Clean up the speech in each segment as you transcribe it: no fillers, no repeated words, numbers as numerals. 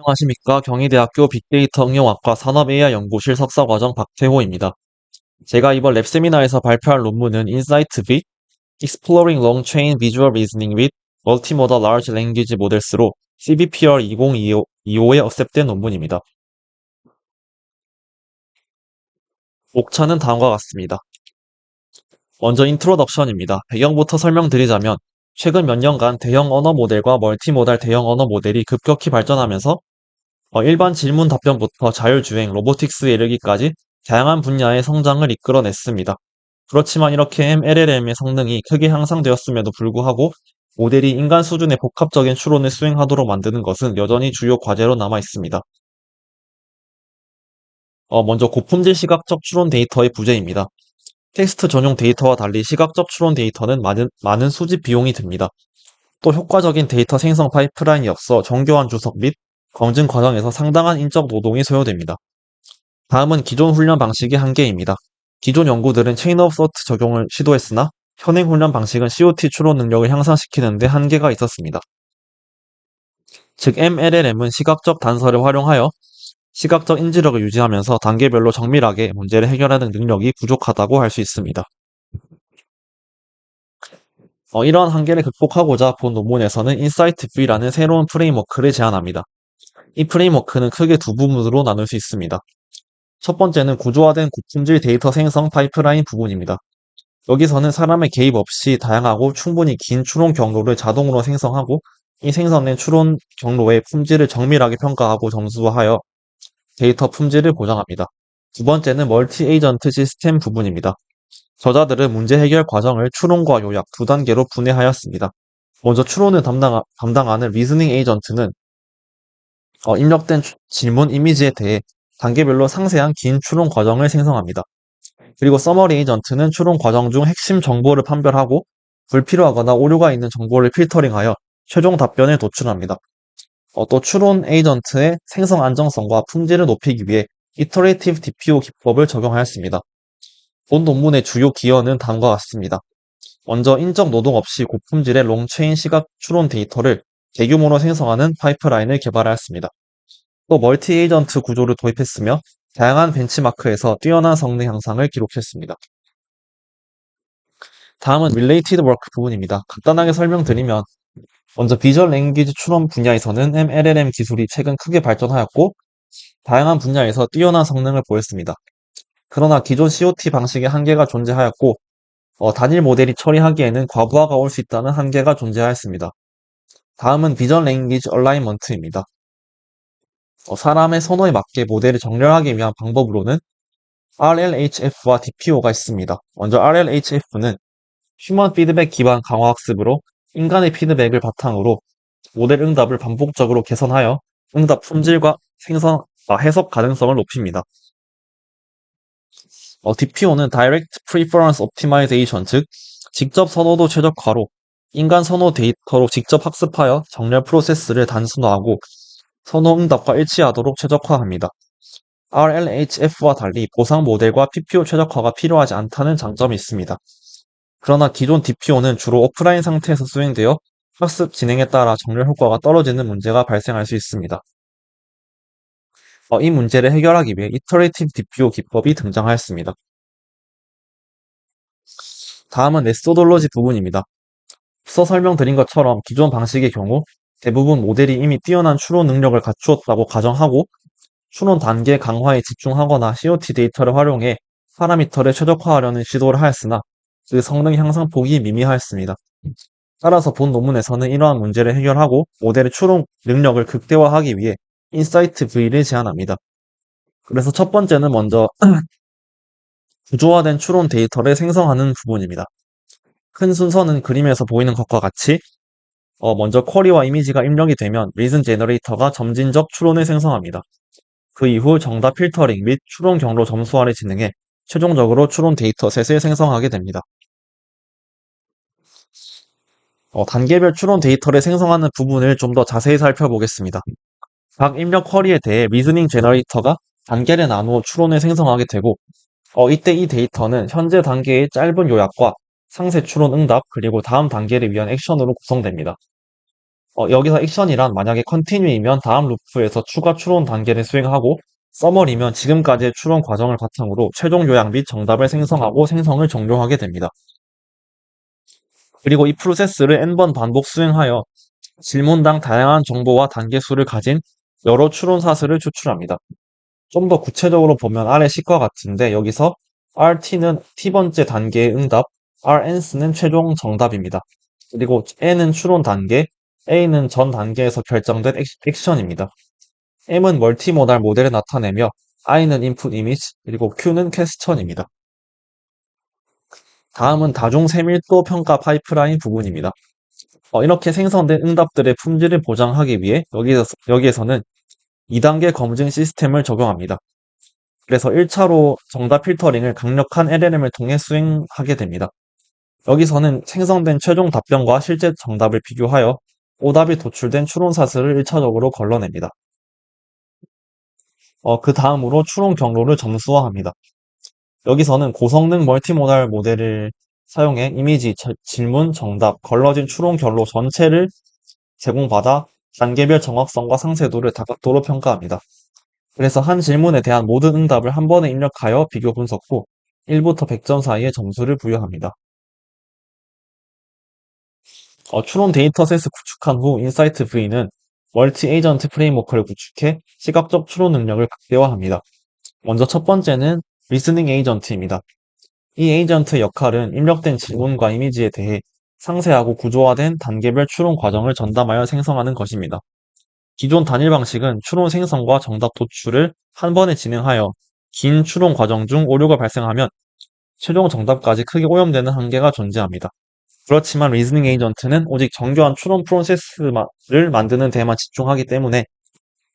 안녕하십니까. 경희대학교 빅데이터 응용학과 산업 AI 연구실 석사과정 박태호입니다. 제가 이번 랩 세미나에서 발표할 논문은 Insight V Exploring Long Chain Visual Reasoning with Multimodal Large Language Models로 CBPR 2025에 억셉된 논문입니다. 목차는 다음과 같습니다. 먼저 인트로덕션입니다. 배경부터 설명드리자면 최근 몇 년간 대형 언어 모델과 멀티모달 대형 언어 모델이 급격히 발전하면서 일반 질문 답변부터 자율주행, 로보틱스에 이르기까지 다양한 분야의 성장을 이끌어냈습니다. 그렇지만 이렇게 LLM의 성능이 크게 향상되었음에도 불구하고 모델이 인간 수준의 복합적인 추론을 수행하도록 만드는 것은 여전히 주요 과제로 남아 있습니다. 먼저 고품질 시각적 추론 데이터의 부재입니다. 텍스트 전용 데이터와 달리 시각적 추론 데이터는 많은 수집 비용이 듭니다. 또 효과적인 데이터 생성 파이프라인이 없어 정교한 주석 및 검증 과정에서 상당한 인적 노동이 소요됩니다. 다음은 기존 훈련 방식의 한계입니다. 기존 연구들은 체인 오브 서트 적용을 시도했으나 현행 훈련 방식은 COT 추론 능력을 향상시키는 데 한계가 있었습니다. 즉 MLLM은 시각적 단서를 활용하여 시각적 인지력을 유지하면서 단계별로 정밀하게 문제를 해결하는 능력이 부족하다고 할 수 있습니다. 이러한 한계를 극복하고자 본 논문에서는 인사이트 V라는 새로운 프레임워크를 제안합니다. 이 프레임워크는 크게 두 부분으로 나눌 수 있습니다. 첫 번째는 구조화된 고품질 데이터 생성 파이프라인 부분입니다. 여기서는 사람의 개입 없이 다양하고 충분히 긴 추론 경로를 자동으로 생성하고 이 생성된 추론 경로의 품질을 정밀하게 평가하고 점수화하여 데이터 품질을 보장합니다. 두 번째는 멀티 에이전트 시스템 부분입니다. 저자들은 문제 해결 과정을 추론과 요약 두 단계로 분해하였습니다. 먼저 추론을 담당하는 리즈닝 에이전트는 입력된 질문 이미지에 대해 단계별로 상세한 긴 추론 과정을 생성합니다. 그리고 서머리 에이전트는 추론 과정 중 핵심 정보를 판별하고 불필요하거나 오류가 있는 정보를 필터링하여 최종 답변을 도출합니다. 또 추론 에이전트의 생성 안정성과 품질을 높이기 위해 이터레이티브 DPO 기법을 적용하였습니다. 본 논문의 주요 기여는 다음과 같습니다. 먼저 인적 노동 없이 고품질의 롱체인 시각 추론 데이터를 대규모로 생성하는 파이프라인을 개발하였습니다. 또 멀티 에이전트 구조를 도입했으며 다양한 벤치마크에서 뛰어난 성능 향상을 기록했습니다. 다음은 Related Work 부분입니다. 간단하게 설명드리면 먼저 비주얼 랭귀지 추론 분야에서는 MLLM 기술이 최근 크게 발전하였고 다양한 분야에서 뛰어난 성능을 보였습니다. 그러나 기존 COT 방식의 한계가 존재하였고 단일 모델이 처리하기에는 과부하가 올 수 있다는 한계가 존재하였습니다. 다음은 비전 랭귀지 얼라이먼트입니다. 사람의 선호에 맞게 모델을 정렬하기 위한 방법으로는 RLHF와 DPO가 있습니다. 먼저 RLHF는 휴먼 피드백 기반 강화 학습으로 인간의 피드백을 바탕으로 모델 응답을 반복적으로 개선하여 응답 품질과 해석 가능성을 높입니다. DPO는 Direct Preference Optimization, 즉 직접 선호도 최적화로 인간 선호 데이터로 직접 학습하여 정렬 프로세스를 단순화하고 선호 응답과 일치하도록 최적화합니다. RLHF와 달리 보상 모델과 PPO 최적화가 필요하지 않다는 장점이 있습니다. 그러나 기존 DPO는 주로 오프라인 상태에서 수행되어 학습 진행에 따라 정렬 효과가 떨어지는 문제가 발생할 수 있습니다. 이 문제를 해결하기 위해 이터레이티브 DPO 기법이 등장하였습니다. 다음은 메소돌로지 부분입니다. 앞서 설명드린 것처럼 기존 방식의 경우 대부분 모델이 이미 뛰어난 추론 능력을 갖추었다고 가정하고 추론 단계 강화에 집중하거나 COT 데이터를 활용해 파라미터를 최적화하려는 시도를 하였으나 그 성능 향상 폭이 미미하였습니다. 따라서 본 논문에서는 이러한 문제를 해결하고 모델의 추론 능력을 극대화하기 위해 인사이트 V를 제안합니다. 그래서 첫 번째는 먼저 구조화된 추론 데이터를 생성하는 부분입니다. 큰 순서는 그림에서 보이는 것과 같이 먼저 쿼리와 이미지가 입력이 되면 리즌 제너레이터가 점진적 추론을 생성합니다. 그 이후 정답 필터링 및 추론 경로 점수화를 진행해 최종적으로 추론 데이터셋을 생성하게 됩니다. 단계별 추론 데이터를 생성하는 부분을 좀 더 자세히 살펴보겠습니다. 각 입력 쿼리에 대해 리즈닝 제너레이터가 단계를 나누어 추론을 생성하게 되고 이때 이 데이터는 현재 단계의 짧은 요약과 상세 추론 응답 그리고 다음 단계를 위한 액션으로 구성됩니다. 여기서 액션이란 만약에 컨티뉴이면 다음 루프에서 추가 추론 단계를 수행하고 서머리면 지금까지의 추론 과정을 바탕으로 최종 요약 및 정답을 생성하고 생성을 종료하게 됩니다. 그리고 이 프로세스를 n번 반복 수행하여 질문당 다양한 정보와 단계 수를 가진 여러 추론 사슬을 추출합니다. 좀 더 구체적으로 보면 아래 식과 같은데 여기서 RT는 t번째 단계의 응답, RNS는 최종 정답입니다. 그리고 N은 추론 단계, A는 전 단계에서 결정된 액션입니다. M은 멀티모달 모델을 나타내며 I는 인풋 이미지, 그리고 Q는 퀘스천입니다. 다음은 다중 세밀도 평가 파이프라인 부분입니다. 이렇게 생성된 응답들의 품질을 보장하기 위해 여기에서는 2단계 검증 시스템을 적용합니다. 그래서 1차로 정답 필터링을 강력한 LLM을 통해 수행하게 됩니다. 여기서는 생성된 최종 답변과 실제 정답을 비교하여 오답이 도출된 추론 사슬을 1차적으로 걸러냅니다. 그 다음으로 추론 경로를 점수화합니다. 여기서는 고성능 멀티모달 모델을 사용해 이미지, 질문, 정답, 걸러진 추론 경로 전체를 제공받아 단계별 정확성과 상세도를 다각도로 평가합니다. 그래서 한 질문에 대한 모든 응답을 한 번에 입력하여 비교 분석 후 1부터 100점 사이의 점수를 부여합니다. 추론 데이터셋을 구축한 후 인사이트 V는 멀티 에이전트 프레임워크를 구축해 시각적 추론 능력을 극대화합니다. 먼저 첫 번째는 리스닝 에이전트입니다. 이 에이전트의 역할은 입력된 질문과 이미지에 대해 상세하고 구조화된 단계별 추론 과정을 전담하여 생성하는 것입니다. 기존 단일 방식은 추론 생성과 정답 도출을 한 번에 진행하여 긴 추론 과정 중 오류가 발생하면 최종 정답까지 크게 오염되는 한계가 존재합니다. 그렇지만 리즈닝 에이전트는 오직 정교한 추론 프로세스를 만드는 데만 집중하기 때문에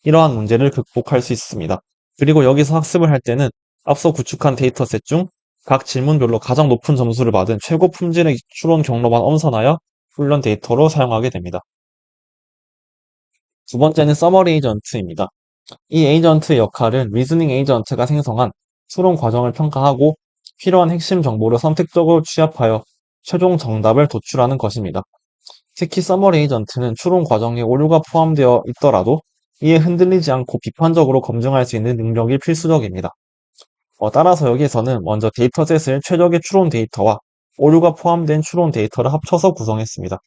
이러한 문제를 극복할 수 있습니다. 그리고 여기서 학습을 할 때는 앞서 구축한 데이터셋 중 각 질문별로 가장 높은 점수를 받은 최고 품질의 추론 경로만 엄선하여 훈련 데이터로 사용하게 됩니다. 두 번째는 서머리 에이전트입니다. 이 에이전트의 역할은 리즈닝 에이전트가 생성한 추론 과정을 평가하고 필요한 핵심 정보를 선택적으로 취합하여 최종 정답을 도출하는 것입니다. 특히 서머리 에이전트는 추론 과정에 오류가 포함되어 있더라도 이에 흔들리지 않고 비판적으로 검증할 수 있는 능력이 필수적입니다. 따라서 여기에서는 먼저 데이터셋을 최적의 추론 데이터와 오류가 포함된 추론 데이터를 합쳐서 구성했습니다.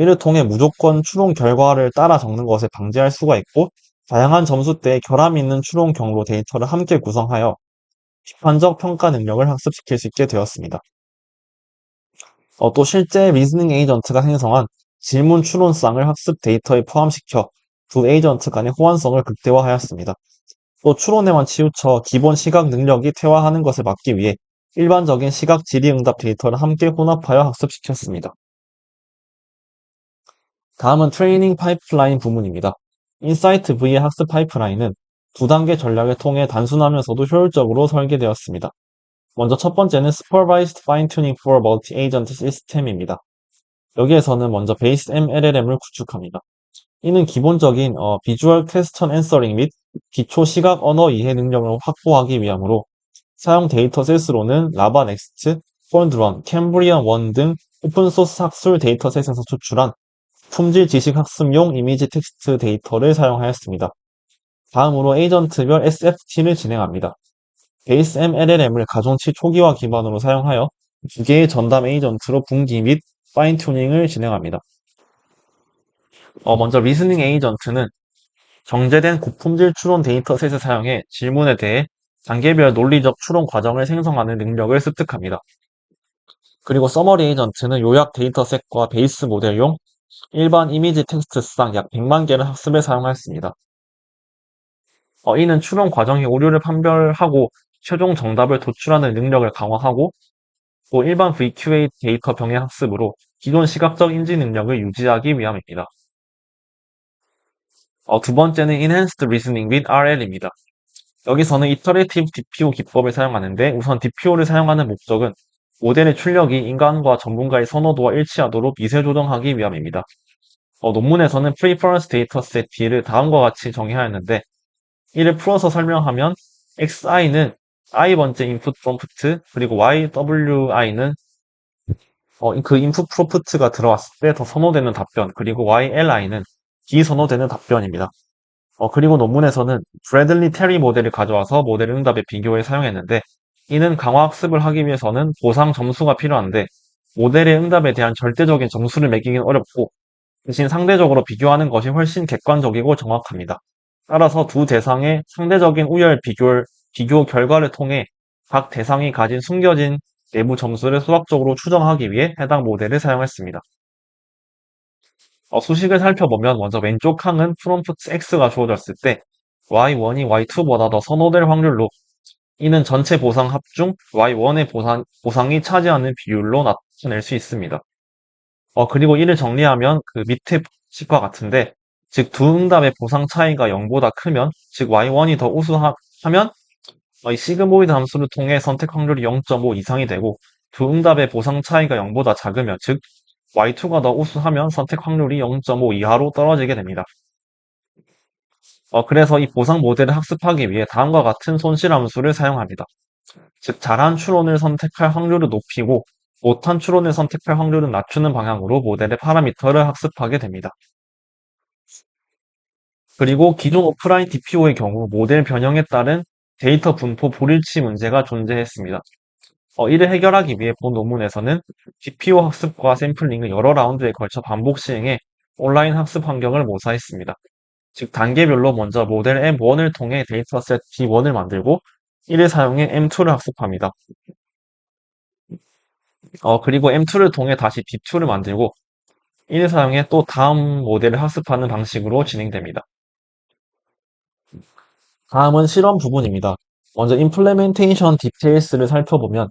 이를 통해 무조건 추론 결과를 따라 적는 것을 방지할 수가 있고 다양한 점수대에 결함 있는 추론 경로 데이터를 함께 구성하여 비판적 평가 능력을 학습시킬 수 있게 되었습니다. 또 실제 리즈닝 에이전트가 생성한 질문 추론쌍을 학습 데이터에 포함시켜 두 에이전트 간의 호환성을 극대화하였습니다. 또 추론에만 치우쳐 기본 시각 능력이 퇴화하는 것을 막기 위해 일반적인 시각 질의응답 데이터를 함께 혼합하여 학습시켰습니다. 다음은 트레이닝 파이프라인 부분입니다. 인사이트 V의 학습 파이프라인은 두 단계 전략을 통해 단순하면서도 효율적으로 설계되었습니다. 먼저 첫 번째는 Supervised Fine-Tuning for Multi-Agent System입니다. 여기에서는 먼저 베이스 M LLM을 구축합니다. 이는 기본적인 비주얼 퀘스천 앤서링 및 기초 시각 언어 이해 능력을 확보하기 위함으로 사용 데이터셋으로는 라바 넥스트, 폴드런, 캠브리안 1 등 오픈소스 학술 데이터셋에서 추출한 품질 지식 학습용 이미지 텍스트 데이터를 사용하였습니다. 다음으로 에이전트별 SFT를 진행합니다. 베이스 M LLM을 가중치 초기화 기반으로 사용하여 두 개의 전담 에이전트로 분기 및 파인 튜닝을 진행합니다. 먼저 리스닝 에이전트는 정제된 고품질 추론 데이터셋을 사용해 질문에 대해 단계별 논리적 추론 과정을 생성하는 능력을 습득합니다. 그리고 서머리 에이전트는 요약 데이터셋과 베이스 모델용 일반 이미지 텍스트상 약 100만 개를 학습에 사용하였습니다. 이는 추론 과정의 오류를 판별하고 최종 정답을 도출하는 능력을 강화하고 또 일반 VQA 데이터 병의 학습으로 기존 시각적 인지 능력을 유지하기 위함입니다. 두 번째는 Enhanced Reasoning 및 RL입니다. 여기서는 Iterative DPO 기법을 사용하는데 우선 DPO를 사용하는 목적은 모델의 출력이 인간과 전문가의 선호도와 일치하도록 미세 조정하기 위함입니다. 논문에서는 Preference Dataset D를 다음과 같이 정의하였는데 이를 풀어서 설명하면 XI는 I번째 인풋 프롬프트 그리고 YWI는 그 input prompt가 들어왔을 때 더 선호되는 답변, 그리고 YLI는 비선호되는 답변입니다. 그리고 논문에서는 브래들리 테리 모델을 가져와서 모델 응답의 비교에 사용했는데, 이는 강화 학습을 하기 위해서는 보상 점수가 필요한데, 모델의 응답에 대한 절대적인 점수를 매기긴 어렵고, 대신 상대적으로 비교하는 것이 훨씬 객관적이고 정확합니다. 따라서 두 대상의 상대적인 우열 비교 결과를 통해 각 대상이 가진 숨겨진 내부 점수를 수학적으로 추정하기 위해 해당 모델을 사용했습니다. 수식을 살펴보면 먼저 왼쪽 항은 프롬프트 X가 주어졌을 때 Y1이 Y2보다 더 선호될 확률로, 이는 전체 보상 합 중 Y1의 보상이 차지하는 비율로 나타낼 수 있습니다. 그리고 이를 정리하면 그 밑에 식과 같은데, 즉 두 응답의 보상 차이가 0보다 크면, 즉 Y1이 더 우수하면 이 시그모이드 함수를 통해 선택 확률이 0.5 이상이 되고, 두 응답의 보상 차이가 0보다 작으면, 즉 Y2가 더 우수하면 선택 확률이 0.5 이하로 떨어지게 됩니다. 그래서 이 보상 모델을 학습하기 위해 다음과 같은 손실 함수를 사용합니다. 즉 잘한 추론을 선택할 확률을 높이고 못한 추론을 선택할 확률을 낮추는 방향으로 모델의 파라미터를 학습하게 됩니다. 그리고 기존 오프라인 DPO의 경우 모델 변형에 따른 데이터 분포 불일치 문제가 존재했습니다. 이를 해결하기 위해 본 논문에서는 DPO 학습과 샘플링을 여러 라운드에 걸쳐 반복 시행해 온라인 학습 환경을 모사했습니다. 즉 단계별로 먼저 모델 M1을 통해 데이터셋 D1을 만들고 이를 사용해 M2를 학습합니다. 그리고 M2를 통해 다시 D2를 만들고 이를 사용해 또 다음 모델을 학습하는 방식으로 진행됩니다. 다음은 실험 부분입니다. 먼저 Implementation Details를 살펴보면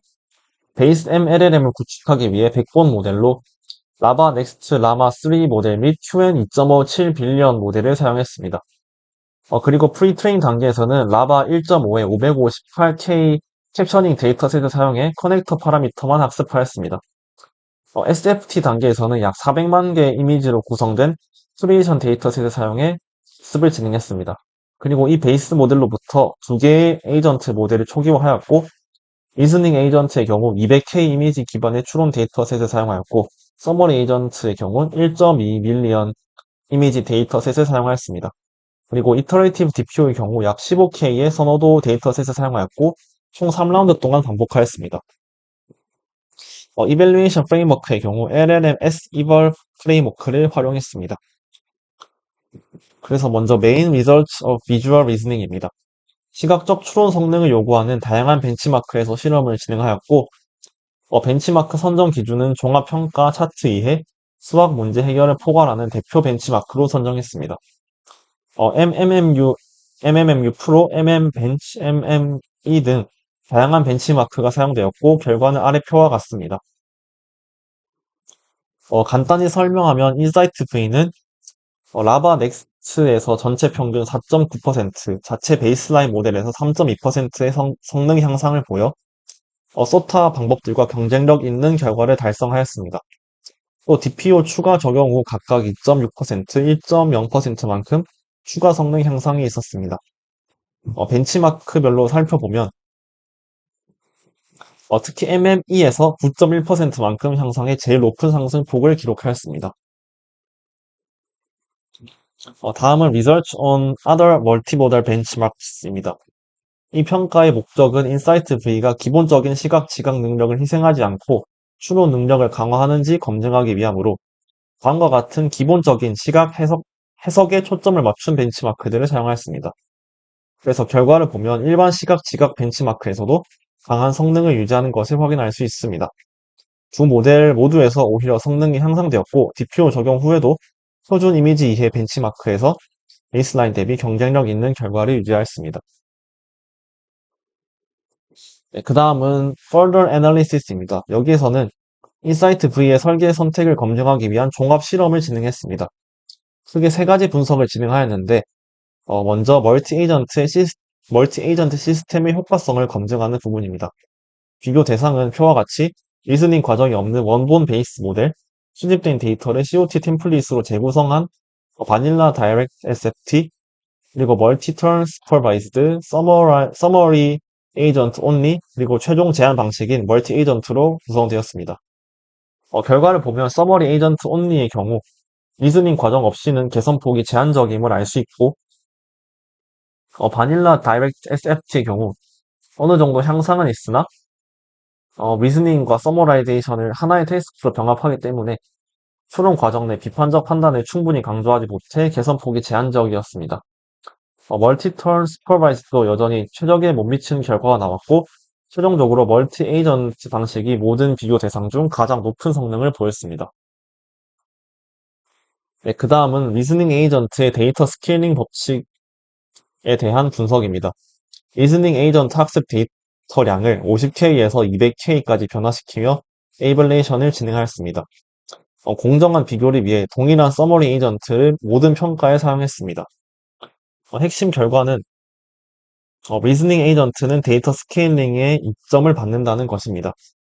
베이스 MLLM을 구축하기 위해 100번 모델로 라바 넥스트 라마 3 모델 및 QN 2.57 빌리언 모델을 사용했습니다. 그리고 프리트레인 단계에서는 라바 1.5에 558K 캡셔닝 데이터셋을 사용해 커넥터 파라미터만 학습하였습니다. SFT 단계에서는 약 400만 개의 이미지로 구성된 큐레이션 데이터셋을 사용해 학습을 진행했습니다. 그리고 이 베이스 모델로부터 두 개의 에이전트 모델을 초기화하였고, 리스닝 에이전트의 경우 200K 이미지 기반의 추론 데이터셋을 사용하였고, 서머리 에이전트의 경우는 1.2 밀리언 이미지 데이터셋을 사용하였습니다. 그리고 이터레이티브 DPO의 경우 약 15K의 선호도 데이터셋을 사용하였고, 총 3라운드 동안 반복하였습니다. 이밸루에이션 프레임워크의 경우 LLM S-eval 프레임워크를 활용했습니다. 그래서 먼저 메인 리설트 of visual reasoning입니다. 시각적 추론 성능을 요구하는 다양한 벤치마크에서 실험을 진행하였고, 벤치마크 선정 기준은 종합평가 차트 이해, 수학 문제 해결을 포괄하는 대표 벤치마크로 선정했습니다. MMMU 프로, MM벤치, MME 등 다양한 벤치마크가 사용되었고, 결과는 아래 표와 같습니다. 간단히 설명하면 인사이트 V는 라바 넥스트에서 전체 평균 4.9%, 자체 베이스라인 모델에서 3.2%의 성능 향상을 보여 소타 방법들과 경쟁력 있는 결과를 달성하였습니다. 또 DPO 추가 적용 후 각각 2.6%, 1.0%만큼 추가 성능 향상이 있었습니다. 벤치마크별로 살펴보면 특히 MME에서 9.1%만큼 향상해 제일 높은 상승폭을 기록하였습니다. 다음은 Research on Other Multimodal Benchmarks입니다. 이 평가의 목적은 인사이트 V가 기본적인 시각 지각 능력을 희생하지 않고 추론 능력을 강화하는지 검증하기 위함으로 다음과 같은 기본적인 시각 해석에 초점을 맞춘 벤치마크들을 사용하였습니다. 그래서 결과를 보면 일반 시각 지각 벤치마크에서도 강한 성능을 유지하는 것을 확인할 수 있습니다. 두 모델 모두에서 오히려 성능이 향상되었고, DPO 적용 후에도 표준 이미지 이해 벤치마크에서 베이스라인 대비 경쟁력 있는 결과를 유지하였습니다. 네, 그 다음은 Further Analysis입니다. 여기에서는 인사이트 V의 설계 선택을 검증하기 위한 종합 실험을 진행했습니다. 크게 세 가지 분석을 진행하였는데, 먼저 멀티 에이전트 시스템의 효과성을 검증하는 부분입니다. 비교 대상은 표와 같이 리스닝 과정이 없는 원본 베이스 모델, 수집된 데이터를 COT 템플릿으로 재구성한 바닐라 다이렉트 SFT, 그리고 멀티 턴 슈퍼바이즈드, 서머리 에이전트 온리, 그리고 최종 제한 방식인 멀티 에이전트로 구성되었습니다. 결과를 보면 서머리 에이전트 온리의 경우 리스닝 과정 없이는 개선폭이 제한적임을 알 수 있고 바닐라 다이렉트 SFT의 경우 어느 정도 향상은 있으나 리스닝과 서머라이제이션을 하나의 테스트로 병합하기 때문에 추론 과정 내 비판적 판단을 충분히 강조하지 못해 개선폭이 제한적이었습니다. 멀티-턴 슈퍼바이스도 여전히 최적에 못 미치는 결과가 나왔고 최종적으로 멀티 에이전트 방식이 모든 비교 대상 중 가장 높은 성능을 보였습니다. 네, 그 다음은 리스닝 에이전트의 데이터 스케일링 법칙에 대한 분석입니다. 리스닝 에이전트 학습 데이터량을 50K에서 200K까지 변화시키며 에이블레이션을 진행하였습니다. 공정한 비교를 위해 동일한 서머리 에이전트를 모든 평가에 사용했습니다. 핵심 결과는 리스닝 에이전트는 데이터 스케일링에 이점을 받는다는 것입니다.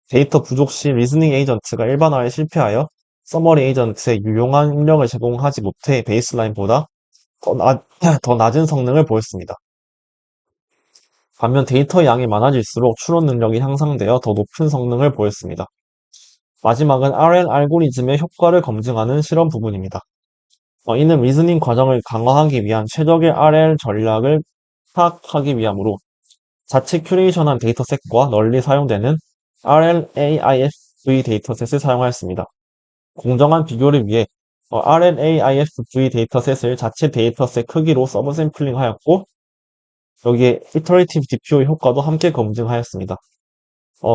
데이터 부족 시 리스닝 에이전트가 일반화에 실패하여 서머리 에이전트에 유용한 입력을 제공하지 못해 베이스라인보다 더 낮은 성능을 보였습니다. 반면 데이터 양이 많아질수록 추론 능력이 향상되어 더 높은 성능을 보였습니다. 마지막은 RL 알고리즘의 효과를 검증하는 실험 부분입니다. 이는 리스닝 과정을 강화하기 위한 최적의 RL 전략을 파악하기 위함으로 자체 큐레이션한 데이터셋과 널리 사용되는 RLAIFV 데이터셋을 사용하였습니다. 공정한 비교를 위해 RLAIFV 데이터셋을 자체 데이터셋 크기로 서브샘플링하였고 여기에 Iterative DPO의 효과도 함께 검증하였습니다.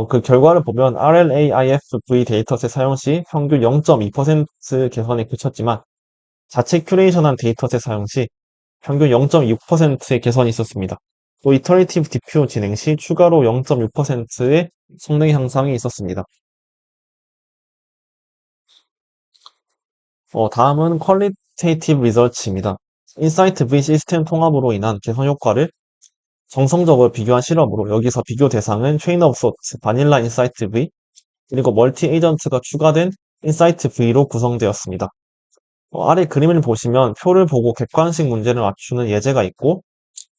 그 결과를 보면 RLAIFV 데이터셋 사용 시 평균 0.2% 개선에 그쳤지만 자체 큐레이션한 데이터셋 사용 시 평균 0.6%의 개선이 있었습니다. 또 이터레이티브 DPO 진행 시 추가로 0.6%의 성능 향상이 있었습니다. 다음은 퀄리테이티브 리서치입니다. 인사이트 V 시스템 통합으로 인한 개선 효과를 정성적으로 비교한 실험으로 여기서 비교 대상은 체인 오브 소트, 바닐라 인사이트 V, 그리고 멀티 에이전트가 추가된 인사이트 V로 구성되었습니다. 아래 그림을 보시면 표를 보고 객관식 문제를 맞추는 예제가 있고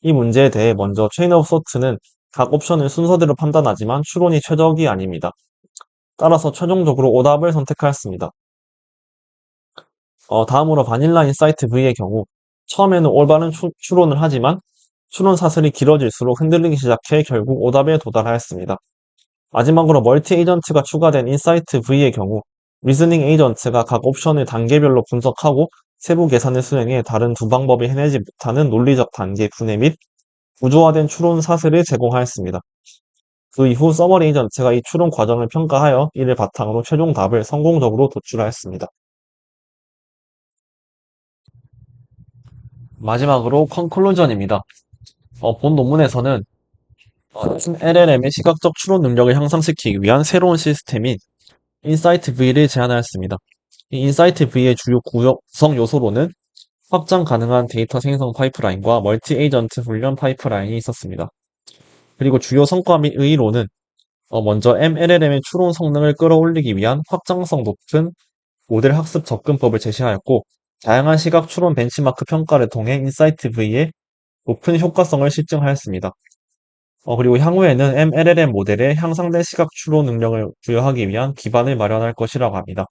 이 문제에 대해 먼저 체인 오브 소트는 각 옵션을 순서대로 판단하지만 추론이 최적이 아닙니다. 따라서 최종적으로 오답을 선택하였습니다. 다음으로 바닐라 인사이트 V의 경우 처음에는 올바른 추론을 하지만 추론 사슬이 길어질수록 흔들리기 시작해 결국 오답에 도달하였습니다. 마지막으로 멀티 에이전트가 추가된 인사이트 V의 경우 리스닝 에이전트가 각 옵션을 단계별로 분석하고 세부 계산을 수행해 다른 두 방법이 해내지 못하는 논리적 단계 분해 및 구조화된 추론 사슬을 제공하였습니다. 그 이후 서머리 에이전트가 이 추론 과정을 평가하여 이를 바탕으로 최종 답을 성공적으로 도출하였습니다. 마지막으로 컨클루전입니다. 본 논문에서는 LLM의 시각적 추론 능력을 향상시키기 위한 새로운 시스템인 인사이트 V를 제안하였습니다. 이 인사이트 V의 주요 구성 요소로는 확장 가능한 데이터 생성 파이프라인과 멀티 에이전트 훈련 파이프라인이 있었습니다. 그리고 주요 성과 및 의의로는 먼저 MLLM의 추론 성능을 끌어올리기 위한 확장성 높은 모델 학습 접근법을 제시하였고 다양한 시각 추론 벤치마크 평가를 통해 인사이트 V의 높은 효과성을 실증하였습니다. 그리고 향후에는 MLLM 모델에 향상된 시각 추론 능력을 부여하기 위한 기반을 마련할 것이라고 합니다.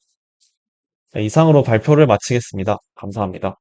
네, 이상으로 발표를 마치겠습니다. 감사합니다.